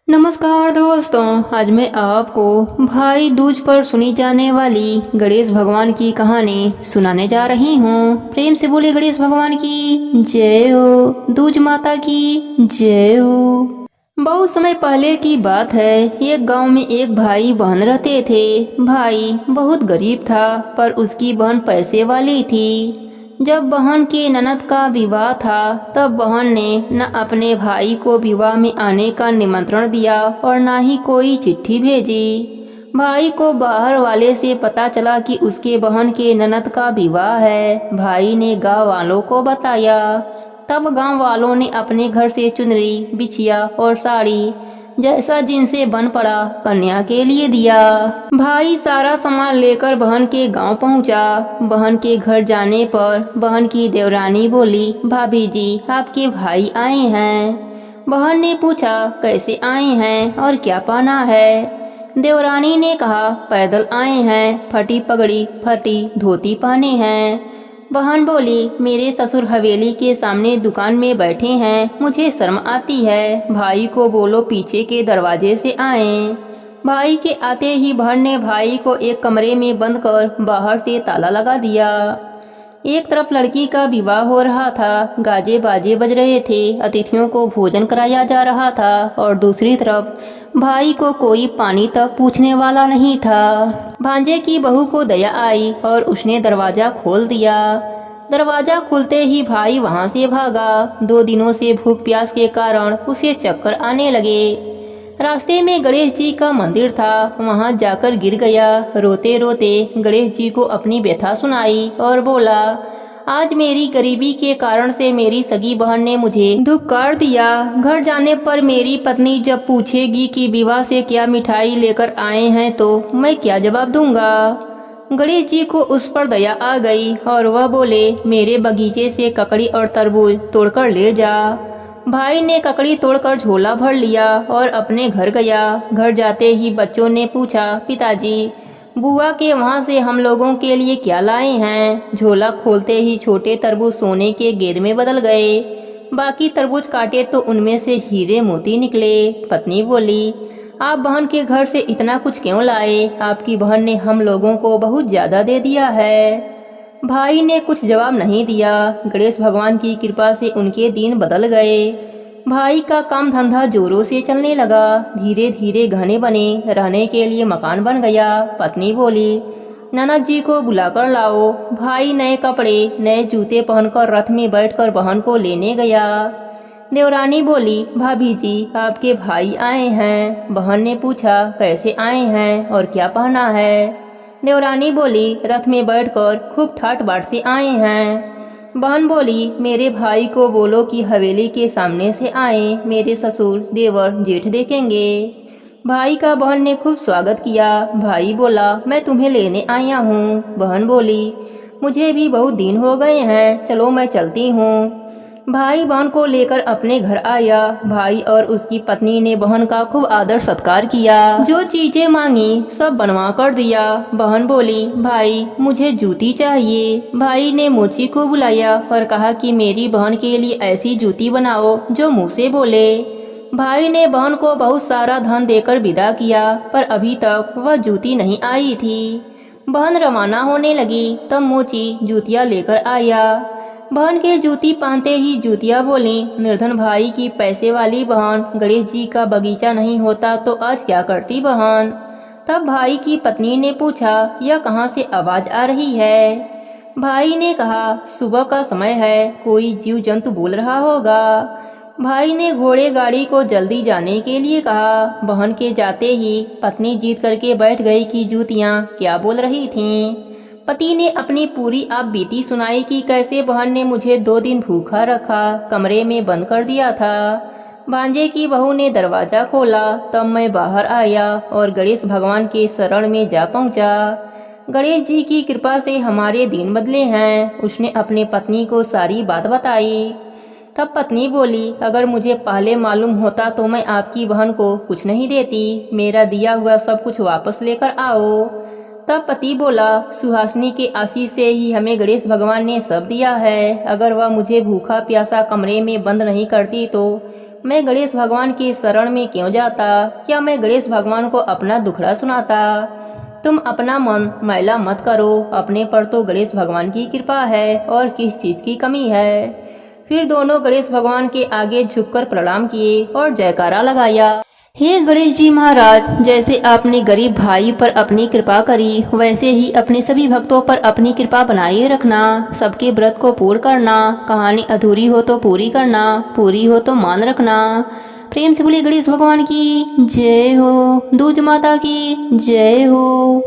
नमस्कार दोस्तों, आज मैं आपको भाई दूज पर सुनी जाने वाली गणेश भगवान की कहानी सुनाने जा रही हूँ। प्रेम से बोले गणेश भगवान की जय हो, दूज माता की जय हो। बहुत समय पहले की बात है। एक गांव में एक भाई बहन रहते थे। भाई बहुत गरीब था पर उसकी बहन पैसे वाली थी। जब बहन के ननद का विवाह था तब बहन ने न अपने भाई को विवाह में आने का निमंत्रण दिया और न ही कोई चिट्ठी भेजी। भाई को बाहर वाले से पता चला कि उसके बहन के ननद का विवाह है। भाई ने गांव वालों को बताया। तब गांव वालों ने अपने घर से चुनरी, बिछिया और साड़ी जैसा जिनसे बन पड़ा कन्या के लिए दिया। भाई सारा सामान लेकर बहन के गांव पहुंचा। बहन के घर जाने पर बहन की देवरानी बोली, भाभी जी आपके भाई आए हैं। बहन ने पूछा, कैसे आए हैं और क्या पहना है। देवरानी ने कहा, पैदल आए हैं, फटी पगड़ी फटी धोती पहने हैं। बहन बोली, मेरे ससुर हवेली के सामने दुकान में बैठे हैं, मुझे शर्म आती है। भाई को बोलो पीछे के दरवाजे से आएं। भाई के आते ही बहन ने भाई को एक कमरे में बंद कर बाहर से ताला लगा दिया। एक तरफ लड़की का विवाह हो रहा था, गाजे बाजे बज रहे थे, अतिथियों को भोजन कराया जा रहा था और दूसरी तरफ भाई को कोई पानी तक पूछने वाला नहीं था। भांजे की बहू को दया आई और उसने दरवाजा खोल दिया। दरवाजा खुलते ही भाई वहां से भागा। 2 दिनों से भूख प्यास के कारण उसे चक्कर आने लगे। रास्ते में गणेश जी का मंदिर था, वहां जाकर गिर गया। रोते रोते गणेश जी को अपनी व्यथा सुनाई और बोला, आज मेरी गरीबी के कारण से मेरी सगी बहन ने मुझे धुक्कार दिया। घर जाने पर मेरी पत्नी जब पूछेगी कि विवाह से क्या मिठाई लेकर आए हैं तो मैं क्या जवाब दूंगा। गणेश जी को उस पर दया आ गई और वह बोले, मेरे बगीचे से ककड़ी और तरबूज तोड़कर ले जा। भाई ने ककड़ी तोड़कर झोला भर लिया और अपने घर गया। घर जाते ही बच्चों ने पूछा, पिताजी बुआ के वहाँ से हम लोगों के लिए क्या लाए हैं। झोला खोलते ही छोटे तरबूज सोने के गेंद में बदल गए। बाकी तरबूज काटे तो उनमें से हीरे मोती निकले। पत्नी बोली, आप बहन के घर से इतना कुछ क्यों लाए? आपकी बहन ने हम लोगों को बहुत ज्यादा दे दिया है। भाई ने कुछ जवाब नहीं दिया। गणेश भगवान की कृपा से उनके दिन बदल गए। भाई का काम धंधा जोरों से चलने लगा। धीरे धीरे गहने बने, रहने के लिए मकान बन गया। पत्नी बोली, ननद जी को बुलाकर लाओ। भाई नए कपड़े नए जूते पहनकर रथ में बैठकर बहन को लेने गया। देवरानी बोली, भाभी जी आपके भाई आए हैं। बहन ने पूछा, कैसे आए हैं और क्या पहना है। देवरानी बोली, रथ में बैठकर खूब ठाट बाट से आए हैं। बहन बोली, मेरे भाई को बोलो कि हवेली के सामने से आए, मेरे ससुर देवर जेठ देखेंगे। भाई का बहन ने खूब स्वागत किया। भाई बोला, मैं तुम्हें लेने आया हूँ। बहन बोली, मुझे भी बहुत दिन हो गए हैं, चलो मैं चलती हूँ। भाई बहन को लेकर अपने घर आया। भाई और उसकी पत्नी ने बहन का खूब आदर सत्कार किया। जो चीजें मांगी सब बनवा कर दिया। बहन बोली, भाई मुझे जूती चाहिए। भाई ने मोची को बुलाया और कहा कि मेरी बहन के लिए ऐसी जूती बनाओ जो मुंह से बोले। भाई ने बहन को बहुत सारा धन देकर विदा किया पर अभी तक वह जूती नहीं आई थी। बहन रवाना होने लगी तब मोची जूतियाँ लेकर आया। बहन के जूती पहनते ही जूतिया बोली, निर्धन भाई की पैसे वाली बहन, गणेश जी का बगीचा नहीं होता तो आज क्या करती बहन। तब भाई की पत्नी ने पूछा, यह कहाँ से आवाज आ रही है। भाई ने कहा, सुबह का समय है, कोई जीव जंतु बोल रहा होगा। भाई ने घोड़े गाड़ी को जल्दी जाने के लिए कहा। बहन के जाते ही पत्नी जीत करके बैठ गई कि जूतियाँ क्या बोल रही थीं। पति ने अपनी पूरी आप बीती सुनाई कि कैसे बहन ने मुझे 2 दिन भूखा रखा, कमरे में बंद कर दिया था। भांजे की बहू ने दरवाजा खोला तब मैं बाहर आया और गणेश भगवान के शरण में जा पहुंचा। गणेश जी की कृपा से हमारे दिन बदले हैं। उसने अपने पत्नी को सारी बात बताई। तब पत्नी बोली, अगर मुझे पहले मालूम होता तो मैं आपकी बहन को कुछ नहीं देती। मेरा दिया हुआ सब कुछ वापस लेकर आओ। तब पति बोला, सुहासिनी के आशीष से ही हमें गणेश भगवान ने सब दिया है। अगर वह मुझे भूखा प्यासा कमरे में बंद नहीं करती तो मैं गणेश भगवान की शरण में क्यों जाता? क्या मैं गणेश भगवान को अपना दुखड़ा सुनाता? तुम अपना मन मैला मत करो, अपने पर तो गणेश भगवान की कृपा है और किस चीज की कमी है। फिर दोनों गणेश भगवान के आगे झुककर प्रणाम किए और जयकारा लगाया। हे गणेश जी महाराज, जैसे आपने गरीब भाई पर अपनी कृपा करी, वैसे ही अपने सभी भक्तों पर अपनी कृपा बनाए रखना। सबके व्रत को पूर्ण करना, कहानी अधूरी हो तो पूरी करना, पूरी हो तो मान रखना। प्रेम से बोलिए गणेश भगवान की जय हो, दूज माता की जय हो।